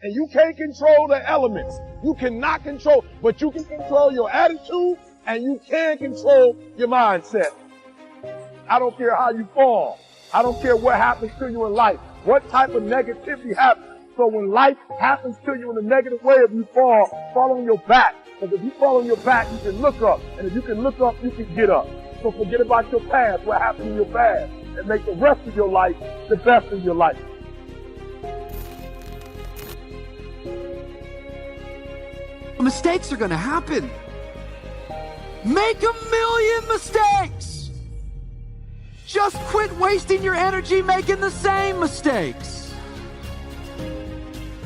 And you can't control the elements. You cannot control, but you can control your attitude and you can control your mindset. I don't care how you fall. I don't care what happens to you in life, what type of negativity happens. So when life happens to you in a negative way, if you fall on your back. Because if you fall on your back, you can look up. And if you can look up, you can get up. So forget about your past, what happened in your past, and make the rest of your life the best of your life. Mistakes are going to happen. Make 1,000,000 mistakes. Just quit wasting your energy making the same mistakes.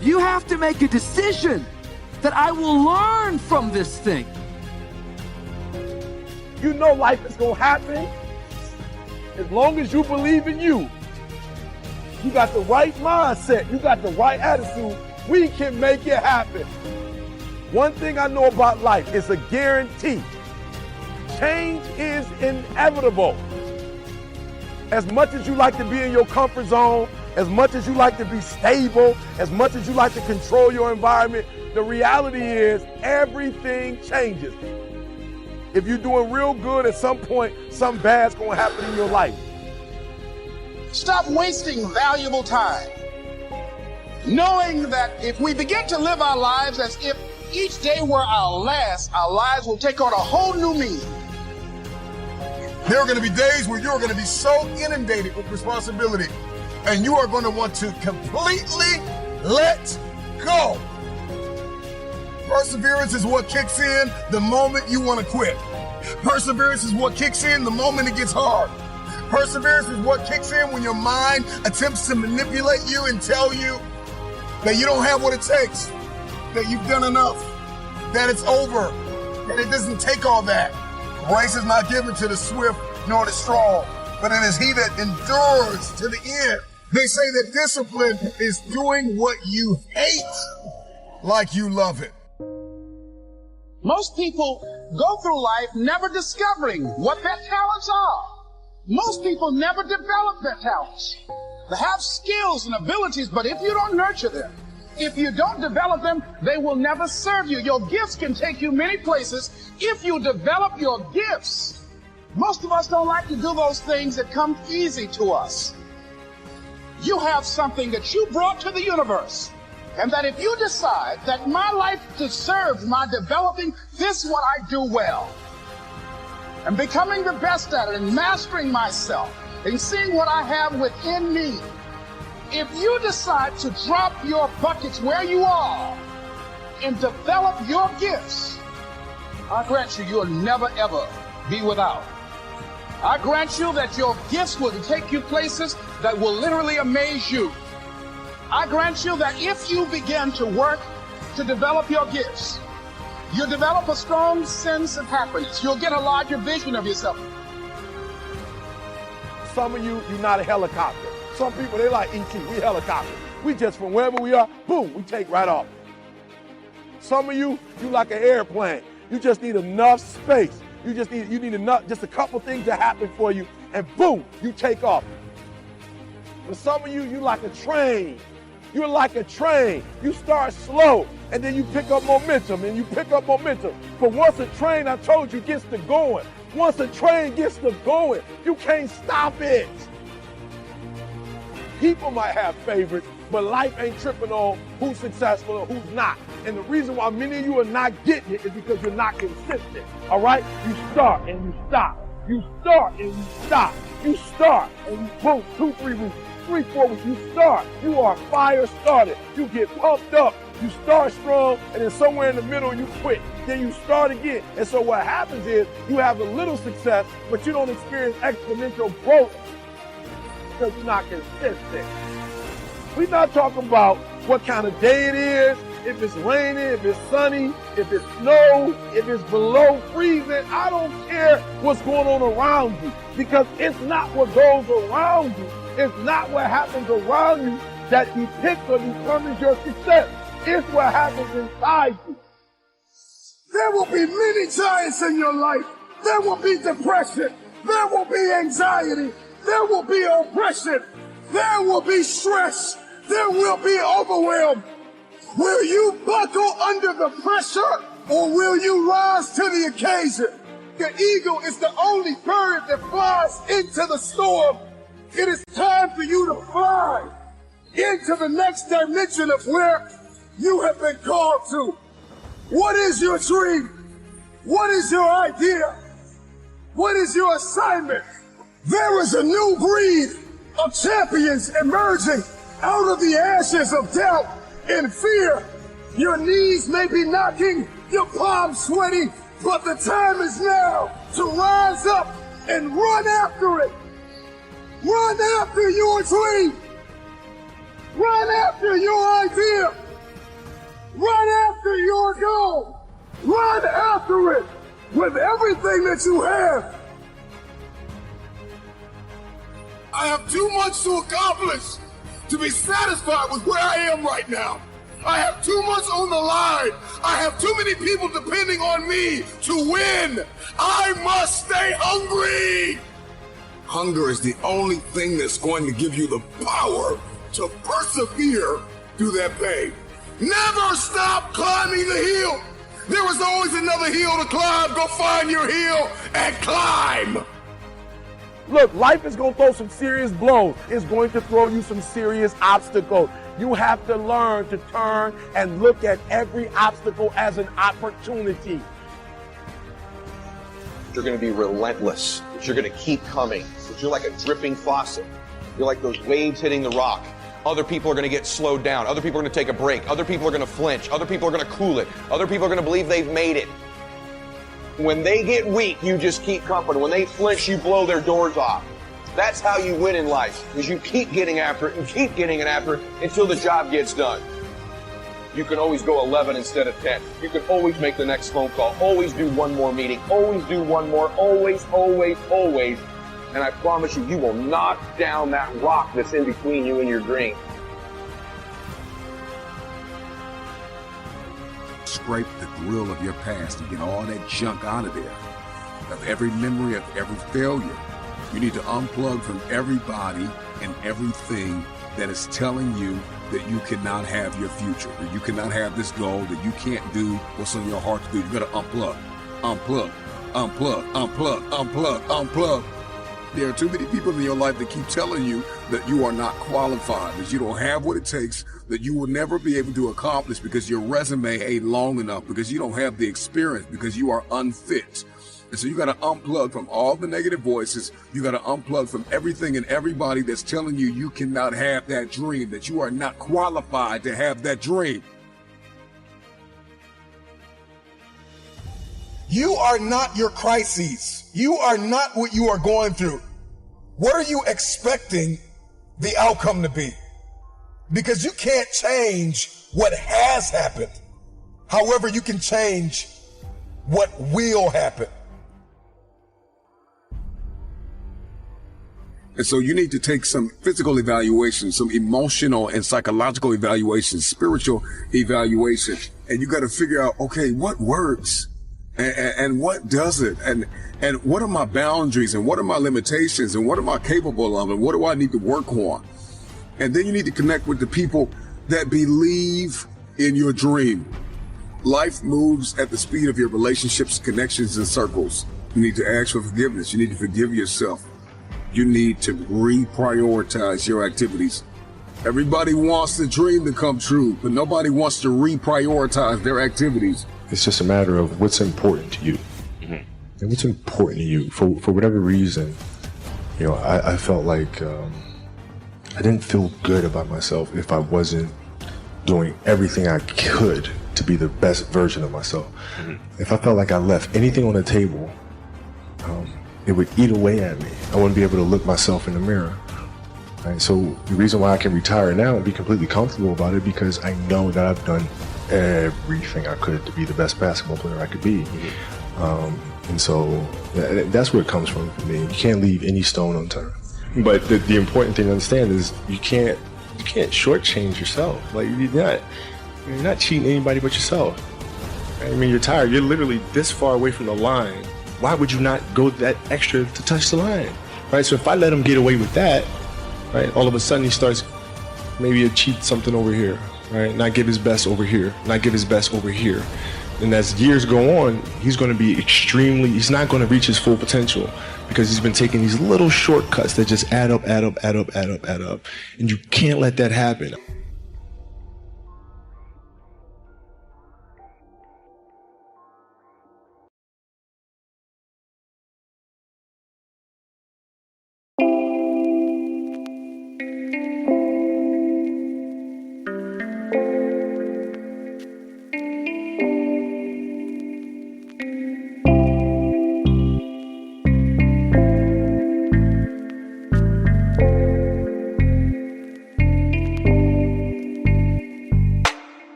You have to make a decision that I will learn from this thing. You know life is going to happen as long as you believe in you. You got the right mindset. You got the right attitude. We can make it happen. One thing I know about life is a guarantee. Change is inevitable. As much as you like to be in your comfort zone, as much as you like to be stable, as much as you like to control your environment, the reality is everything changes. If you're doing real good, at some point, something bad's going to happen in your life. Stop wasting valuable time, knowing that if we begin to live our lives as if each day were our last, our lives will take on a whole new meaning. There are going to be days where you're going to be so inundated with responsibility and you are going to want to completely let go. Perseverance is what kicks in the moment you want to quit. Perseverance is what kicks in the moment it gets hard. Perseverance is what kicks in when your mind attempts to manipulate you and tell you that you don't have what it takes, that you've done enough, that it's over, that it doesn't take all that. Race is not given to the swift nor the strong, but it is he that endures to the end. They say that discipline is doing what you hate like you love it. Most people go through life never discovering what their talents are. Most people never develop their talents. They have skills and abilities, but if you don't nurture them, if you don't develop them, they will never serve you. Your gifts can take you many places if you develop your gifts. Most of us don't like to do those things that come easy to us. You have something that you brought to the universe, and that if you decide that my life deserves my developing this, what I do well, and becoming the best at it, and mastering myself, and seeing what I have within me, if you decide to drop your buckets where you are and develop your gifts, I grant you, you'll never ever be without. I grant you that your gifts will take you places that will literally amaze you. I grant you that if you begin to work to develop your gifts, you'll develop a strong sense of happiness. You'll get a larger vision of yourself. Some of you, you're not a helicopter. Some people, they like E.T., we helicopters. We just, from wherever we are, boom, we take right off. Some of you, you like an airplane. You just need enough space. You need enough, just a couple things to happen for you, and boom, you take off. But some of you, you like a train. You're like a train. You start slow, and then you pick up momentum, and you pick up momentum. But once a train, I told you, gets to going, once a train gets to going, you can't stop it. People might have favorites, but life ain't tripping on who's successful and who's not. And the reason why many of you are not getting it is because you're not consistent, all right? You start and you stop. You start and you stop. You start and you boom, 2, 3 weeks, 3, 4 weeks, you start. You are fire started. You get pumped up. You start strong, and then somewhere in the middle you quit. Then you start again. And so what happens is you have a little success, but you don't experience exponential growth because you're not consistent. We're not talking about what kind of day it is, if it's raining, if it's sunny, if it's snow, if it's below freezing. I don't care what's going on around you, because it's not what goes around you. It's not what happens around you that depicts or determines your success. It's what happens inside you. There will be many giants in your life. There will be depression. There will be anxiety. There will be oppression. There will be stress. There will be overwhelm. Will you buckle under the pressure, or will you rise to the occasion? The eagle is the only bird that flies into the storm. It is time for you to fly into the next dimension of where you have been called to. What is your dream? What is your idea? What is your assignment? There is a new breed of champions emerging out of the ashes of doubt and fear. Your knees may be knocking, your palms sweating, but the time is now to rise up and run after it. Run after your dream. Run after your idea. Run after your goal. Run after it with everything that you have. I have too much to accomplish to be satisfied with where I am right now. I have too much on the line. I have too many people depending on me to win. I must stay hungry. Hunger is the only thing that's going to give you the power to persevere through that pain. Never stop climbing the hill. There is always another hill to climb. Go find your hill and climb. Look, life is going to throw some serious blows. It's going to throw you some serious obstacles. You have to learn to turn and look at every obstacle as an opportunity. You're going to be relentless. You're going to keep coming. You're like a dripping faucet. You're like those waves hitting the rock. Other people are going to get slowed down. Other people are going to take a break. Other people are going to flinch. Other people are going to cool it. Other people are going to believe they've made it. When they get weak, you just keep coming. When they flinch, you blow their doors off. That's how you win in life, is you keep getting after it and keep getting it after it until the job gets done. You can always go 11 instead of 10. You can always make the next phone call. Always do one more meeting. Always do one more. Always, always, always. And I promise you, you will knock down that rock that's in between you and your dream. Scrape the grill of your past and get all that junk out of there. Of every memory, of every failure. You need to unplug from everybody and everything that is telling you that you cannot have your future, that you cannot have this goal, that you can't do what's on your heart to do. You gotta unplug, unplug, unplug, unplug, unplug, unplug. There are too many people in your life that keep telling you that you are not qualified, that you don't have what it takes, that you will never be able to accomplish because your resume ain't long enough, because you don't have the experience, because you are unfit. And so you got to unplug from all the negative voices. You got to unplug from everything and everybody that's telling you you cannot have that dream, that you are not qualified to have that dream. You are not your crises. You are not what you are going through. What are you expecting the outcome to be? Because you can't change what has happened. However, you can change what will happen. And so you need to take some physical evaluation, some emotional and psychological evaluation, spiritual evaluation. And you got to figure out, okay, what works and what doesn't? And what are my boundaries and what are my limitations and what am I capable of and what do I need to work on? And then you need to connect with the people that believe in your dream. Life moves at the speed of your relationships, connections, and circles. You need to ask for forgiveness. You need to forgive yourself. You need to reprioritize your activities. Everybody wants the dream to come true, but nobody wants to reprioritize their activities. It's just a matter of what's important to you. Mm-hmm. And what's important to you. For whatever reason, you know, I felt like I didn't feel good about myself if I wasn't doing everything I could to be the best version of myself. Mm-hmm. If I felt like I left anything on the table, it would eat away at me. I wouldn't be able to look myself in the mirror. Right? So the reason why I can retire now and be completely comfortable about it, because I know that I've done everything I could to be the best basketball player I could be. Mm-hmm. And so that's where it comes from for me. You can't leave any stone unturned. But the important thing to understand is you can't shortchange yourself. Like you're not cheating anybody but yourself. Right? I mean, you're tired. You're literally this far away from the line. Why would you not go that extra to touch the line? Right? So if I let him get away with that, right, all of a sudden he starts maybe to cheat something over here, right? Not give his best over here, not give his best over here. And as years go on, he's going to be he's not going to reach his full potential because he's been taking these little shortcuts that just add up. And you can't let that happen.